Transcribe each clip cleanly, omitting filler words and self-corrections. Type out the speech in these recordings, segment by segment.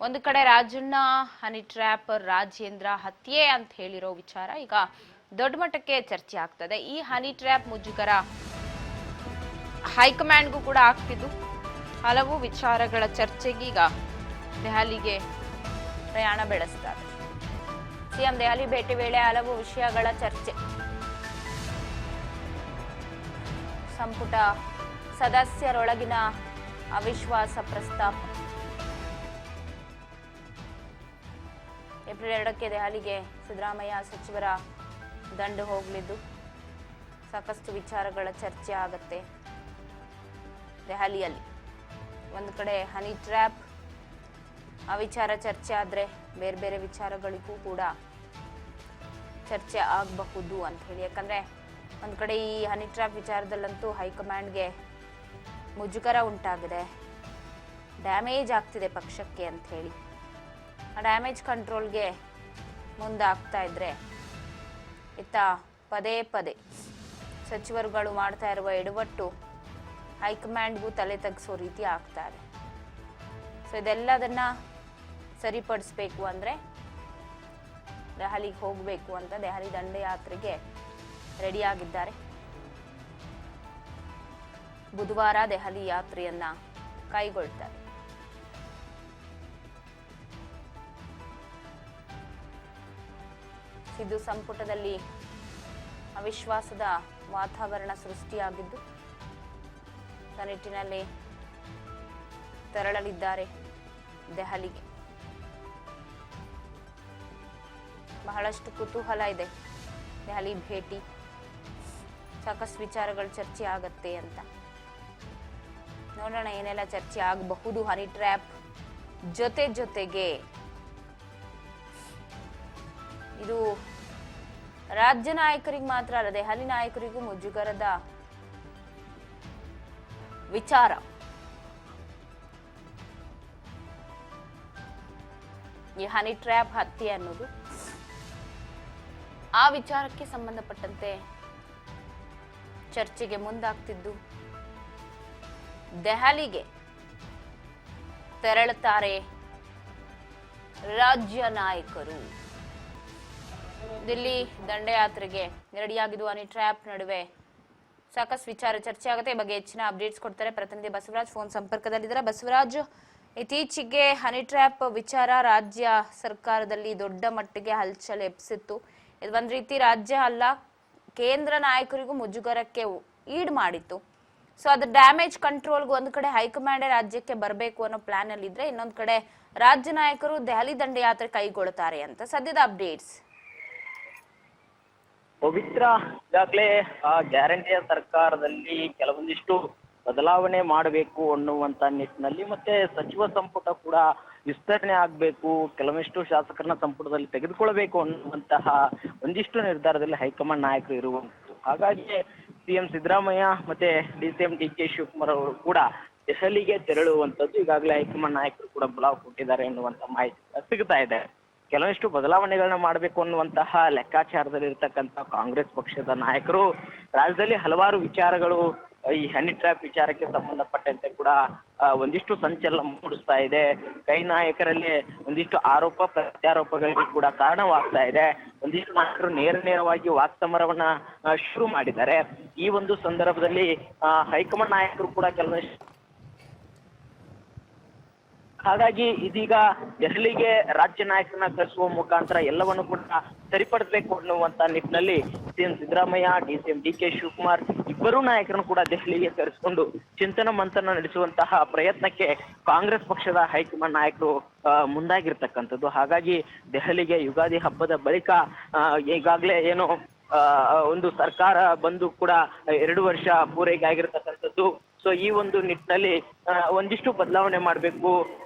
ಒಂದು ಕಡೆ Rajanna honey trap Rajendra ಹತ್ಯೆ ಅಂತ ಹೇಳಿರೋ ವಿಚಾರ ಈಗ ದೊಡ್ಡ ಮಟ್ಟಕ್ಕೆ ಚರ್ಚೆ ಆಗ್ತದೆ. ಈ ಹನಿ ಟ್ರ್ಯಾಪ್ ಮುಜುಗರ ಹೈಕಮಾಂಡ್ಗೂ ಕೂಡ ಆಗ್ತಿದ್ದು ಹಲವು ವಿಚಾರಗಳ ಚರ್ಚೆಗೀಗ ದೆಹಲಿಗೆ ಪ್ರಯಾಣ ಬೆಳೆಸ್ತಾರೆ. ಸಿಎಂ ದೆಹಲಿ ಭೇಟಿ ವೇಳೆ ಹಲವು ವಿಷಯಗಳ ಚರ್ಚೆ. ಸಂಪುಟ ಸದಸ್ಯರೊಳಗಿನ ಅವಿಶ್ವಾಸ ಪ್ರಸ್ತಾಪ. ಏಪ್ರಿಲ್ 2ಕ್ಕೆ ದೆಹಲಿಗೆ ಸಿದ್ದರಾಮಯ್ಯ ಸಚಿವರ ದಂಡು ಹೋಗಲಿದ್ದು ಸಾಕಷ್ಟು ವಿಚಾರಗಳ ಚರ್ಚೆ ಆಗತ್ತೆ ದೆಹಲಿಯಲ್ಲಿ. ಒಂದು ಕಡೆ ಹನಿ ಟ್ರ್ಯಾಪ್ ಆ ವಿಚಾರ ಚರ್ಚೆ ಆದರೆ ಬೇರೆ ಬೇರೆ ವಿಚಾರಗಳಿಗೂ ಕೂಡ ಚರ್ಚೆ ಆಗಬಹುದು ಅಂತ ಹೇಳಿ. ಯಾಕಂದ್ರೆ ಒಂದು ಕಡೆ ಈ ಹನಿ ಟ್ರ್ಯಾಪ್ ವಿಚಾರದಲ್ಲಂತೂ ಹೈಕಮಾಂಡ್ಗೆ ಮುಜುಗರ ಉಂಟಾಗಿದೆ, ಡ್ಯಾಮೇಜ್ ಆಗ್ತಿದೆ ಪಕ್ಷಕ್ಕೆ ಅಂತ ಹೇಳಿ. ಆ ಡ್ಯಾಮೇಜ್ ಕಂಟ್ರೋಲ್ಗೆ ಮುಂದಾಗ್ತಾ ಇದ್ರೆ ಇತ್ತ ಪದೇ ಪದೇ ಸಚಿವರುಗಳು ಮಾಡ್ತಾ ಇರುವ ಎಡವಟ್ಟು ಹೈಕಮಾಂಡ್ಗೂ ತಲೆ ತಗ್ಸೋ ರೀತಿ ಆಗ್ತಾ ಇದೆ. ಸೊ ಇದೆಲ್ಲದನ್ನ ಸರಿಪಡಿಸ್ಬೇಕು ಅಂದ್ರೆ ದೆಹಲಿಗೆ ಹೋಗಬೇಕು ಅಂತ ದೆಹಲಿ ದಂಡಯಾತ್ರೆಗೆ ರೆಡಿಯಾಗಿದ್ದಾರೆ. ಬುಧವಾರ ದೆಹಲಿ ಯಾತ್ರೆಯನ್ನ ಕೈಗೊಳ್ತಾರೆ. ಸಿದ್ದು ಸಂಪುಟದಲ್ಲಿ ಅವಿಶ್ವಾಸದ ವಾತಾವರಣ ಸೃಷ್ಟಿಯಾಗಿದ್ದು ಆ ನಿಟ್ಟಿನಲ್ಲಿ ತೆರಳಲಿದ್ದಾರೆ ದೆಹಲಿಗೆ. ಬಹಳಷ್ಟು ಕುತೂಹಲ ಇದೆ ದೆಹಲಿ ಭೇಟಿ, ಸಾಕಷ್ಟು ವಿಚಾರಗಳು ಚರ್ಚೆ ಆಗತ್ತೆ ಅಂತ. ನೋಡೋಣ ಏನೆಲ್ಲ ಚರ್ಚೆ ಆಗಬಹುದು. ಹನಿ ಟ್ರ್ಯಾಪ್ ಜೊತೆಗೆ ಇದು ರಾಜ್ಯ ನಾಯಕರಿಗೆ ಮಾತ್ರ ಅಲ್ಲ, ದೆಹಲಿ ನಾಯಕರಿಗೂ ಮುಜುಗರದ ವಿಚಾರ. ಈ ಹನಿ ಟ್ರ್ಯಾಪ್ ಹತ್ಯೆ ಅನ್ನೋದು ಆ ವಿಚಾರಕ್ಕೆ ಸಂಬಂಧಪಟ್ಟಂತೆ ಚರ್ಚೆಗೆ ಮುಂದಾಗ್ತಿದ್ದು ದೆಹಲಿಗೆ ತೆರಳುತ್ತಾರೆ ರಾಜ್ಯ ನಾಯಕರು. ದಿಲ್ಲಿ ದಂಡಯಾತ್ರೆಗೆ ರೆಡಿಯಾಗಿದ್ದು ಹನಿ ಟ್ರ್ಯಾಪ್ ನಡುವೆ ಸಾಕಷ್ಟು ವಿಚಾರ ಚರ್ಚೆ ಆಗುತ್ತೆ. ಈ ಬಗ್ಗೆ ಹೆಚ್ಚಿನ ಅಪ್ಡೇಟ್ಸ್ ಕೊಡ್ತಾರೆ ಪ್ರತಿನಿಧಿ ಬಸವರಾಜ್, ಫೋನ್ ಸಂಪರ್ಕದಲ್ಲಿದ್ದಾರೆ. ಬಸವರಾಜ್, ಇತ್ತೀಚೆಗೆ ಹನಿ ಟ್ರ್ಯಾಪ್ ವಿಚಾರ ರಾಜ್ಯ ಸರ್ಕಾರದಲ್ಲಿ ದೊಡ್ಡ ಮಟ್ಟಿಗೆ ಹಲ್ಚಲ್ ಎಬ್ಸಿತ್ತು. ಇದು ಒಂದ್ ರೀತಿ ರಾಜ್ಯ ಅಲ್ಲ, ಕೇಂದ್ರ ನಾಯಕರಿಗೂ ಮುಜುಗರಕ್ಕೆ ಈಡ್ ಮಾಡಿತ್ತು. ಸೊ ಅದು ಡ್ಯಾಮೇಜ್ ಕಂಟ್ರೋಲ್ಗೆ ಒಂದು ಕಡೆ ಹೈಕಮಾಂಡ್ ರಾಜ್ಯಕ್ಕೆ ಬರಬೇಕು ಅನ್ನೋ ಪ್ಲಾನ್ ಅಲ್ಲಿ ಇದ್ರೆ, ಇನ್ನೊಂದು ಕಡೆ ರಾಜ್ಯ ನಾಯಕರು ದೆಹಲಿ ದಂಡಯಾತ್ರೆ ಕೈಗೊಳ್ಳುತ್ತಾರೆ ಅಂತ ಸದ್ಯದ ಅಪ್ಡೇಟ್ಸ್. ಪವಿತ್ರ, ಈಗಾಗಲೇ ಗ್ಯಾರಂಟಿಯ ಸರ್ಕಾರದಲ್ಲಿ ಕೆಲವೊಂದಿಷ್ಟು ಬದಲಾವಣೆ ಮಾಡಬೇಕು ಅನ್ನುವಂತ ನಿಟ್ಟಿನಲ್ಲಿ ಮತ್ತೆ ಸಚಿವ ಸಂಪುಟ ಕೂಡ ವಿಸ್ತರಣೆ ಆಗಬೇಕು, ಕೆಲವೊಂದಿಷ್ಟು ಶಾಸಕರನ್ನ ಸಂಪುಟದಲ್ಲಿ ತೆಗೆದುಕೊಳ್ಬೇಕು ಅನ್ನುವಂತಹ ಒಂದಿಷ್ಟು ನಿರ್ಧಾರದಲ್ಲಿ ಹೈಕಮಾಂಡ್ ನಾಯಕರು ಇರುವಂಥದ್ದು. ಹಾಗಾಗಿ ಸಿಎಂ ಸಿದ್ದರಾಮಯ್ಯ ಮತ್ತೆ ಡಿಸಿಎಂ ಡಿ.ಕೆ. ಶಿವಕುಮಾರ್ ಅವರು ಕೂಡ ದೆಹಲಿಗೆ ತೆರಳುವಂಥದ್ದು ಈಗಾಗಲೇ ಹೈಕಮಾಂಡ್ ನಾಯಕರು ಕೂಡ ಬುಲಾವ್ ಕೊಟ್ಟಿದ್ದಾರೆ ಎನ್ನುವಂತ ಮಾಹಿತಿ ಸಿಗ್ತಾ ಇದೆ. ಕೆಲವೊಂದಿಷ್ಟು ಬದಲಾವಣೆಗಳನ್ನ ಮಾಡಬೇಕು ಅನ್ನುವಂತಹ ಲೆಕ್ಕಾಚಾರದಲ್ಲಿ ಇರ್ತಕ್ಕಂಥ ಕಾಂಗ್ರೆಸ್ ಪಕ್ಷದ ನಾಯಕರು ರಾಜ್ಯದಲ್ಲಿ ಹಲವಾರು ವಿಚಾರಗಳು ಈ ಹನಿ ಟ್ರ್ಯಾಪ್ ವಿಚಾರಕ್ಕೆ ಸಂಬಂಧಪಟ್ಟಂತೆ ಕೂಡ ಒಂದಿಷ್ಟು ಸಂಚಲನ ಮೂಡಿಸ್ತಾ ಇದೆ. ಕೈ ನಾಯಕರಲ್ಲಿ ಒಂದಿಷ್ಟು ಆರೋಪ ಪ್ರತ್ಯಾರೋಪಗಳಿಗೆ ಕೂಡ ಕಾರಣವಾಗ್ತಾ ಇದೆ. ಒಂದಿಷ್ಟು ನಾಯಕರು ನೇರವಾಗಿ ವಾಕ್ಸಮರವನ್ನ ಶುರು ಮಾಡಿದ್ದಾರೆ. ಈ ಒಂದು ಸಂದರ್ಭದಲ್ಲಿ ಹೈಕಮಾಂಡ್ ನಾಯಕರು ಕೂಡ ಕೆಲವೊಂದಿಷ್ಟು, ಹಾಗಾಗಿ ಇದೀಗ ದೆಹಲಿಗೆ ರಾಜ್ಯ ನಾಯಕರನ್ನ ಕರೆಸುವ ಮುಖಾಂತರ ಎಲ್ಲವನ್ನು ಕೂಡ ಸರಿಪಡಿಸಬೇಕು ಅನ್ನುವಂತ ನಿಟ್ಟಿನಲ್ಲಿ ಸಿಎಂ ಸಿದ್ದರಾಮಯ್ಯ, ಡಿಸಿಎಂ ಡಿ.ಕೆ. ಶಿವಕುಮಾರ್ ಇಬ್ಬರೂ ನಾಯಕರನ್ನು ಕೂಡ ದೆಹಲಿಗೆ ಕರೆಸಿಕೊಂಡು ಚಿಂತನ ಮಂಥನ ನಡೆಸುವಂತಹ ಪ್ರಯತ್ನಕ್ಕೆ ಕಾಂಗ್ರೆಸ್ ಪಕ್ಷದ ಹೈಕಮಾಂಡ್ ನಾಯಕರು ಮುಂದಾಗಿರ್ತಕ್ಕಂಥದ್ದು. ಹಾಗಾಗಿ ದೆಹಲಿಗೆ ಯುಗಾದಿ ಹಬ್ಬದ ಬಳಿಕ ಈಗಾಗಲೇ ಏನು ಒಂದು ಸರ್ಕಾರ ಬಂದು ಕೂಡ 2 ವರ್ಷ ಪೂರೈಕೆ ಆಗಿರ್ತಕ್ಕಂಥದ್ದು. ಸೊ ಈ ಒಂದು ನಿಟ್ಟಿನಲ್ಲಿ ಒಂದಿಷ್ಟು ಬದಲಾವಣೆ ಮಾಡಬೇಕು,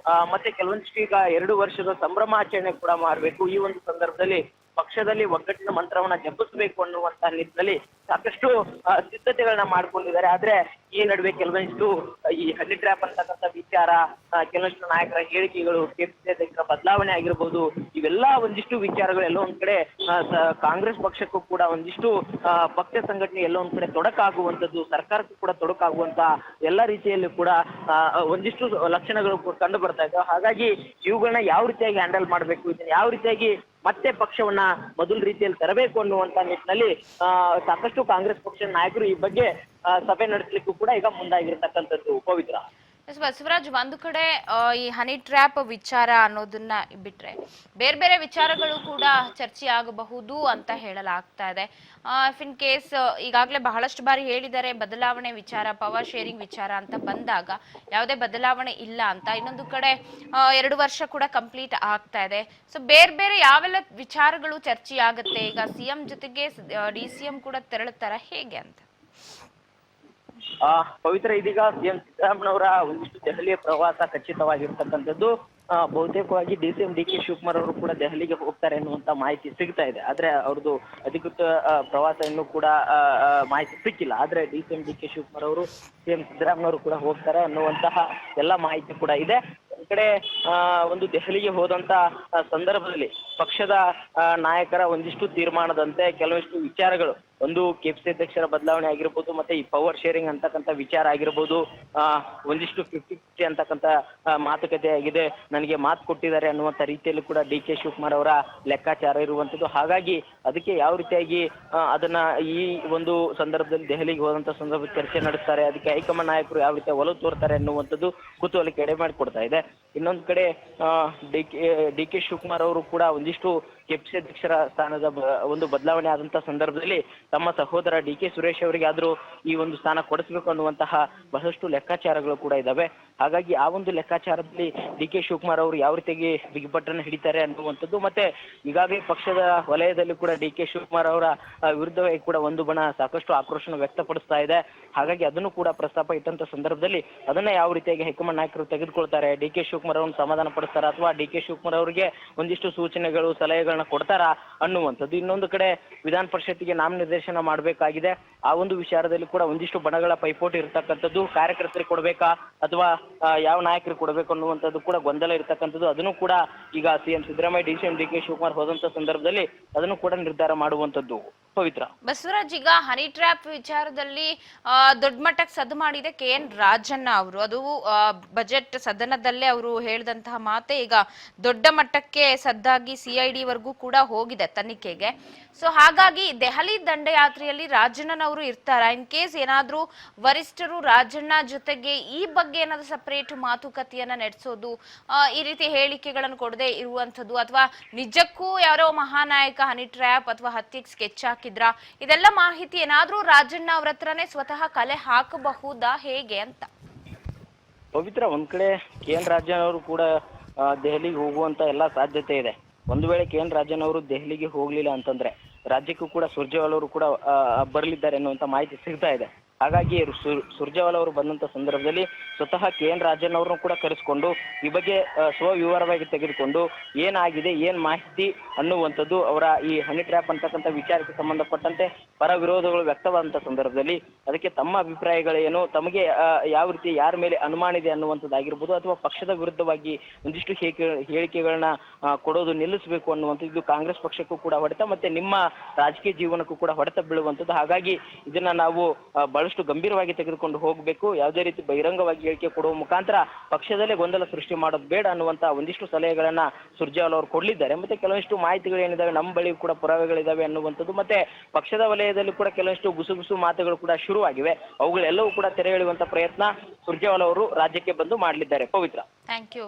ಮತ್ತೆ ಕೆಲವೊಂದಿಷ್ಟು ಈಗ 2 ವರ್ಷದ ಸಂಭ್ರಮಾಚರಣೆ ಕೂಡ ಮಾಡಬೇಕು. ಈ ಒಂದು ಸಂದರ್ಭದಲ್ಲಿ ಪಕ್ಷದಲ್ಲಿ ಒಗ್ಗಟ್ಟಿನ ಮಂತ್ರವನ್ನ ಜಪಿಸಬೇಕು ಅನ್ನುವಂತ ನಿಟ್ಟಿನಲ್ಲಿ ಸಾಕಷ್ಟು ಸಿದ್ಧತೆಗಳನ್ನ ಮಾಡ್ಕೊಂಡಿದ್ದಾರೆ. ಆದ್ರೆ ಈ ನಡುವೆ ಕೆಲವೊಂದಿಷ್ಟು ಈ ಹನಿ ಟ್ರ್ಯಾಪ್ ಅಂತಕ್ಕಂಥ ವಿಚಾರ, ಕೆಲವೊಂದಿಷ್ಟು ನಾಯಕರ ಹೇಳಿಕೆಗಳು, ಕೆಪಿಸಿಸಿ ಅಧ್ಯಕ್ಷರ ಬದಲಾವಣೆ ಆಗಿರ್ಬೋದು, ಇವೆಲ್ಲ ಒಂದಿಷ್ಟು ವಿಚಾರಗಳು ಎಲ್ಲೋ ಒಂದ್ ಕಡೆ ಕಾಂಗ್ರೆಸ್ ಪಕ್ಷಕ್ಕೂ ಕೂಡ ಒಂದಿಷ್ಟು ಪಕ್ಷ ಸಂಘಟನೆ ಎಲ್ಲೋ ಒಂದ್ ಕಡೆ ತೊಡಕಾಗುವಂತದ್ದು, ಸರ್ಕಾರಕ್ಕೂ ಕೂಡ ತೊಡಕಾಗುವಂತ ಎಲ್ಲ ರೀತಿಯಲ್ಲಿ ಕೂಡ ಒಂದಿಷ್ಟು ಲಕ್ಷಣಗಳು ಕಂಡು ಬರ್ತಾ ಇದ್ದಾವೆ. ಹಾಗಾಗಿ ಇವುಗಳನ್ನ ಯಾವ ರೀತಿಯಾಗಿ ಹ್ಯಾಂಡಲ್ ಮಾಡಬೇಕು, ಇದನ್ನ ಯಾವ ರೀತಿಯಾಗಿ ಮತ್ತೆ ಪಕ್ಷವನ್ನ ಮೊದಲ ರೀತಿಯಲ್ಲಿ ತರಬೇಕು ಅನ್ನುವಂತ ನಿಟ್ಟಿನಲ್ಲಿ ಸಾಕಷ್ಟು ಕಾಂಗ್ರೆಸ್ ಪಕ್ಷದ ನಾಯಕರು ಈ ಬಗ್ಗೆ ಸಭೆ ನಡೆಸಲಿಕ್ಕೂ ಕೂಡ ಈಗ ಮುಂದಾಗಿರ್ತಕ್ಕಂಥದ್ದು. ಪವಿತ್ರ ಬಸವರಾಜ್, ಒಂದು ಕಡೆ ಈ ಹನಿ ಟ್ರ್ಯಾಪ್ ವಿಚಾರ ಅನ್ನೋದನ್ನ ಬಿಟ್ರೆ ಬೇರೆ ಬೇರೆ ವಿಚಾರಗಳು ಕೂಡ ಚರ್ಚೆ ಆಗಬಹುದು ಅಂತ ಹೇಳಲಾಗ್ತಾ ಇದೆ. ಇನ್ ಕೇಸ್ ಈಗಾಗಲೇ ಬಹಳಷ್ಟು ಬಾರಿ ಹೇಳಿದ್ದಾರೆ ಬದಲಾವಣೆ ವಿಚಾರ, ಪವರ್ ಶೇರಿಂಗ್ ವಿಚಾರ ಅಂತ ಬಂದಾಗ ಯಾವುದೇ ಬದಲಾವಣೆ ಇಲ್ಲ ಅಂತ. ಇನ್ನೊಂದು ಕಡೆ 2 ವರ್ಷ ಕೂಡ ಕಂಪ್ಲೀಟ್ ಆಗ್ತಾ ಇದೆ. ಸೊ ಬೇರೆ ಬೇರೆ ಯಾವೆಲ್ಲ ವಿಚಾರಗಳು ಚರ್ಚೆ ಆಗುತ್ತೆ? ಈಗ ಸಿಎಂ ಜೊತೆಗೆ DCM ಕೂಡ ತೆರಳುತ್ತಾರ ಹೇಗೆ ಅಂತ? ಪವಿತ್ರ, ಇದೀಗ ಸಿಎಂ ಸಿದ್ದರಾಮಯ್ಯನವರ ಒಂದಿಷ್ಟು ದೆಹಲಿಯ ಪ್ರವಾಸ ಖಚಿತವಾಗಿರ್ತಕ್ಕಂಥದ್ದು. ಬಹುತೇಕವಾಗಿ DCM DK ಶಿವಕುಮಾರ್ ಅವರು ಕೂಡ ದೆಹಲಿಗೆ ಹೋಗ್ತಾರೆ ಎನ್ನುವಂತ ಮಾಹಿತಿ ಸಿಗ್ತಾ ಇದೆ. ಆದ್ರೆ ಅವ್ರದ್ದು ಅಧಿಕೃತ ಪ್ರವಾಸ ಇನ್ನೂ ಕೂಡ ಮಾಹಿತಿ ಸಿಕ್ಕಿಲ್ಲ. ಆದ್ರೆ DCM DK ಶಿವಕುಮಾರ್ ಅವರು ಸಿಎಂ ಸಿದ್ದರಾಮಯ್ಯನವರು ಕೂಡ ಹೋಗ್ತಾರೆ ಅನ್ನುವಂತಹ ಎಲ್ಲ ಮಾಹಿತಿ ಕೂಡ ಇದೆ. ಒಂದ್ ಕಡೆ ಒಂದು ದೆಹಲಿಗೆ ಹೋದಂತ ಸಂದರ್ಭದಲ್ಲಿ ಪಕ್ಷದ ನಾಯಕರ ಒಂದಿಷ್ಟು ತೀರ್ಮಾನದಂತೆ ಕೆಲವಷ್ಟು ವಿಚಾರಗಳು, ಒಂದು ಕೆಪಿಸಿ ಅಧ್ಯಕ್ಷರ ಬದಲಾವಣೆ ಆಗಿರ್ಬೋದು, ಮತ್ತೆ ಈ ಪವರ್ ಶೇರಿಂಗ್ ಅಂತಕ್ಕಂಥ ವಿಚಾರ ಆಗಿರ್ಬೋದು, ಒಂದಿಷ್ಟು 50-50 ಅಂತಕ್ಕಂಥ ಮಾತುಕತೆ ಆಗಿದೆ, ನನಗೆ ಮಾತು ಕೊಟ್ಟಿದ್ದಾರೆ ಅನ್ನುವಂಥ ರೀತಿಯಲ್ಲಿ ಕೂಡ DK ಶಿವಕುಮಾರ್ ಅವರ ಲೆಕ್ಕಾಚಾರ ಇರುವಂಥದ್ದು. ಹಾಗಾಗಿ ಅದಕ್ಕೆ ಯಾವ ರೀತಿಯಾಗಿ ಅದನ್ನ ಈ ಒಂದು ಸಂದರ್ಭದಲ್ಲಿ ದೆಹಲಿಗೆ ಹೋದಂತ ಸಂದರ್ಭದಲ್ಲಿ ಚರ್ಚೆ ನಡೆಸ್ತಾರೆ, ಅದಕ್ಕೆ ಹೈಕಮಾಂಡ್ ನಾಯಕರು ಯಾವ ರೀತಿಯ ಒಲವು ತೋರ್ತಾರೆ ಅನ್ನುವಂಥದ್ದು ಕುತೂಹಲಕ್ಕೆ ಎಡೆ ಮಾಡಿಕೊಡ್ತಾ ಇದೆ. ಇನ್ನೊಂದು ಕಡೆ DK ಶಿವಕುಮಾರ್ ಅವರು ಕೂಡ ಒಂದಿಷ್ಟು ಕೆಪಿಸಿ ಅಧ್ಯಕ್ಷರ ಸ್ಥಾನದ ಒಂದು ಬದಲಾವಣೆ ಆದಂತ ಸಂದರ್ಭದಲ್ಲಿ ತಮ್ಮ ಸಹೋದರ DK ಸುರೇಶ್ ಅವರಿಗೆ ಆದ್ರೂ ಈ ಒಂದು ಸ್ಥಾನ ಕೊಡಿಸ್ಬೇಕು ಅನ್ನುವಂತಹ ಬಹಳಷ್ಟು ಲೆಕ್ಕಾಚಾರಗಳು ಕೂಡ ಇದಾವೆ. ಹಾಗಾಗಿ ಆ ಒಂದು ಲೆಕ್ಕಾಚಾರದಲ್ಲಿ DK ಶಿವಕುಮಾರ್ ಅವರು ಯಾವ ರೀತಿಯಾಗಿ ಬಿಗಿಪಟ್ಟನ್ನು ಹಿಡಿತಾರೆ ಅನ್ನುವಂಥದ್ದು, ಮತ್ತೆ ಈಗಾಗಲೇ ಪಕ್ಷದ ವಲಯದಲ್ಲಿ ಕೂಡ DK ಶಿವಕುಮಾರ್ ಅವರ ವಿರುದ್ಧವಾಗಿ ಕೂಡ ಒಂದು ಬಣ ಸಾಕಷ್ಟು ಆಕ್ರೋಶನ ವ್ಯಕ್ತಪಡಿಸ್ತಾ ಇದೆ. ಹಾಗಾಗಿ ಅದನ್ನು ಕೂಡ ಪ್ರಸ್ತಾಪ ಇಟ್ಟಂತ ಸಂದರ್ಭದಲ್ಲಿ ಅದನ್ನ ಯಾವ ರೀತಿಯಾಗಿ ಹೈಕಮಾಂಡ್ ನಾಯಕರು ತೆಗೆದುಕೊಳ್ತಾರೆ, DK ಶಿವಕುಮಾರ್ ಅವರನ್ನು ಸಮಾಧಾನ ಪಡಿಸ್ತಾರ ಅಥವಾ DK ಶಿವಕುಮಾರ್ ಅವರಿಗೆ ಒಂದಿಷ್ಟು ಸೂಚನೆಗಳು ಸಲಹೆಗಳನ್ನ ಕೊಡ್ತಾರ ಅನ್ನುವಂಥದ್ದು. ಇನ್ನೊಂದು ಕಡೆ ವಿಧಾನ ಪರಿಷತ್ತಿಗೆ ನಾಮನಿರ್ದೇಶನ ಮಾಡಬೇಕಾಗಿದೆ. ಆ ಒಂದು ವಿಚಾರದಲ್ಲಿ ಕೂಡ ಒಂದಿಷ್ಟು ಬಣಗಳ ಪೈಪೋಟಿ ಇರತಕ್ಕಂಥದ್ದು, ಕಾರ್ಯಕರ್ತರಿಗೆ ಕೊಡ್ಬೇಕಾ ಅಥವಾ ಯಾವ ನಾಯಕರಿಗೆ ಕೊಡಬೇಕು ಅನ್ನುವಂಥದ್ದು ಕೂಡ ಗೊಂದಲ ಇರತಕ್ಕಂಥದ್ದು. ಅದನ್ನು ಕೂಡ ಈಗ CM Siddaramaiah DCM DK Shivakumar ಹೋದಂತ ಸಂದರ್ಭದಲ್ಲಿ ಅದನ್ನು ಕೂಡ ನಿರ್ಧಾರ ಮಾಡುವಂಥದ್ದು. ಪವಿತ್ರ ಬಸವರಾಜ್, ಈಗ ಹನಿ ಟ್ರ್ಯಾಪ್ ವಿಚಾರದಲ್ಲಿ ದೊಡ್ಡ ಮಟ್ಟಕ್ಕೆ ಸದ್ದು ಮಾಡಿದೆ KN ರಾಜಣ್ಣ ಅವರು. ಅದು ಬಜೆಟ್ ಸದನದಲ್ಲೇ ಅವರು ಹೇಳಿದಂತಹ ಮಾತೆ ಈಗ ದೊಡ್ಡ ಮಟ್ಟಕ್ಕೆ ಸದ್ದಾಗಿ CID ವರೆಗೂ ಕೂಡ ಹೋಗಿದೆ ತನಿಖೆಗೆ. ಸೊ ಹಾಗಾಗಿ ದೆಹಲಿ ದಂಡಯಾತ್ರೆಯಲ್ಲಿ ರಾಜಣ್ಣನವರು ಇರ್ತಾರ? ಇನ್ ಕೇಸ್ ಏನಾದ್ರೂ ವರಿಷ್ಠರು ರಾಜಣ್ಣ ಜೊತೆಗೆ ಈ ಬಗ್ಗೆ ಏನಾದ್ರು ಸಪರೇಟ್ ಮಾತುಕತೆಯನ್ನ ನಡೆಸೋದು, ಈ ರೀತಿ ಹೇಳಿಕೆಗಳನ್ನು ಕೊಡದೆ ಇರುವಂತದ್ದು, ಅಥವಾ ನಿಜಕ್ಕೂ ಯಾರೋ ಮಹಾನಾಯಕ ಹನಿ ಟ್ರ್ಯಾಪ್ ಅಥವಾ ಹತ್ಯೆಗೆ ಸ್ಕೆಚ್ ಹಾಕಿದ್ರ, ಇದೆಲ್ಲ ಮಾಹಿತಿ ಏನಾದ್ರೂ ರಾಜಣ್ಣ ಅವ್ರ ಹತ್ರನೇ ಸ್ವತಃ ಕಲೆ ಹಾಕಬಹುದಾ ಹೇಗೆ ಅಂತ? ಪವಿತ್ರ, ಒಂದ್ ಕಡೆ KN ರಾಜಣ್ಣ ಅವರು ಕೂಡ ದೆಹಲಿಗೆ ಹೋಗುವಂತ ಎಲ್ಲಾ ಸಾಧ್ಯತೆ ಇದೆ. ಒಂದು ವೇಳೆ KN ರಾಜಣ್ಣ ಅವರು ದೆಹಲಿಗೆ ಹೋಗ್ಲಿಲ್ಲ ಅಂತಂದ್ರೆ ರಾಜ್ಯಕ್ಕೂ ಕೂಡ ಸುರ್ಜೇವಾಲಾ ಅವರು ಕೂಡ ಬರಲಿದ್ದಾರೆ ಅನ್ನುವಂತ ಮಾಹಿತಿ ಸಿಗ್ತಾ ಇದೆ. ಹಾಗಾಗಿ ಸುರ್ಜೇವಾಲಾ ಅವರು ಬಂದಂತ ಸಂದರ್ಭದಲ್ಲಿ ಸ್ವತಃ KN ರಾಜಣ್ಣ ಅವ್ರನ್ನು ಕೂಡ ಕರೆಸಿಕೊಂಡು ಈ ಬಗ್ಗೆ ಸ್ವವಿವರವಾಗಿ ತೆಗೆದುಕೊಂಡು ಏನಾಗಿದೆ, ಏನ್ ಮಾಹಿತಿ ಅನ್ನುವಂಥದ್ದು, ಅವರ ಈ ಹನಿ ಟ್ರ್ಯಾಪ್ ಅಂತಕ್ಕಂಥ ವಿಚಾರಕ್ಕೆ ಸಂಬಂಧಪಟ್ಟಂತೆ ಪರ ವಿರೋಧಗಳು ವ್ಯಕ್ತವಾದಂತ ಸಂದರ್ಭದಲ್ಲಿ ಅದಕ್ಕೆ ತಮ್ಮ ಅಭಿಪ್ರಾಯಗಳೇನು, ತಮಗೆ ಯಾವ ರೀತಿ ಯಾರ ಮೇಲೆ ಅನುಮಾನ ಇದೆ ಅನ್ನುವಂಥದ್ದಾಗಿರ್ಬೋದು, ಅಥವಾ ಪಕ್ಷದ ವಿರುದ್ಧವಾಗಿ ಒಂದಿಷ್ಟು ಹೇಳಿಕೆಗಳನ್ನ ಕೊಡೋದು ನಿಲ್ಲಿಸಬೇಕು ಅನ್ನುವಂಥದ್ದು ಇದು ಕಾಂಗ್ರೆಸ್ ಪಕ್ಷಕ್ಕೂ ಕೂಡ ಹೊಡೆತ, ಮತ್ತೆ ನಿಮ್ಮ ರಾಜಕೀಯ ಜೀವನಕ್ಕೂ ಕೂಡ ಹೊಡೆತ ಬೀಳುವಂಥದ್ದು. ಹಾಗಾಗಿ ಇದನ್ನ ನಾವು ಬಹಳಷ್ಟು ಗಂಭೀರವಾಗಿ ತೆಗೆದುಕೊಂಡು ಹೋಗಬೇಕು. ಯಾವುದೇ ರೀತಿ ಬಹಿರಂಗವಾಗಿ ಹೇಳಿಕೆ ಕೊಡುವ ಮುಖಾಂತರ ಪಕ್ಷದಲ್ಲೇ ಗೊಂದಲ ಸೃಷ್ಟಿ ಮಾಡೋದು ಬೇಡ ಅನ್ನುವಂತ ಒಂದಿಷ್ಟು ಸಲಹೆಗಳನ್ನ ಸುರ್ಜೇವಾಲಾ ಅವರು ಕೊಡಲಿದ್ದಾರೆ. ಮತ್ತೆ ಕೆಲವೊಂದಿಷ್ಟು ಮಾಹಿತಿಗಳು ಏನಿದಾವೆ, ನಮ್ಮ ಬಳಿ ಕೂಡ ಪುರಾವೆಗಳಿದಾವೆ ಅನ್ನುವಂಥದ್ದು, ಮತ್ತೆ ಪಕ್ಷದ ವಲಯದಲ್ಲಿ ಕೂಡ ಕೆಲವೊಂದಿಷ್ಟು ಗುಸುಗುಸು ಮಾತುಗಳು ಕೂಡ ಶುರುವಾಗಿವೆ. ಅವುಗಳೆಲ್ಲವೂ ಕೂಡ ತೆರೆ ಎಳೆಯುವಂತ ಪ್ರಯತ್ನ ಸುರ್ಜೇವಾಲಾ ಅವರು ರಾಜ್ಯಕ್ಕೆ ಬಂದು ಮಾಡಲಿದ್ದಾರೆ. ಪವಿತ್ರ, ಥ್ಯಾಂಕ್ ಯು.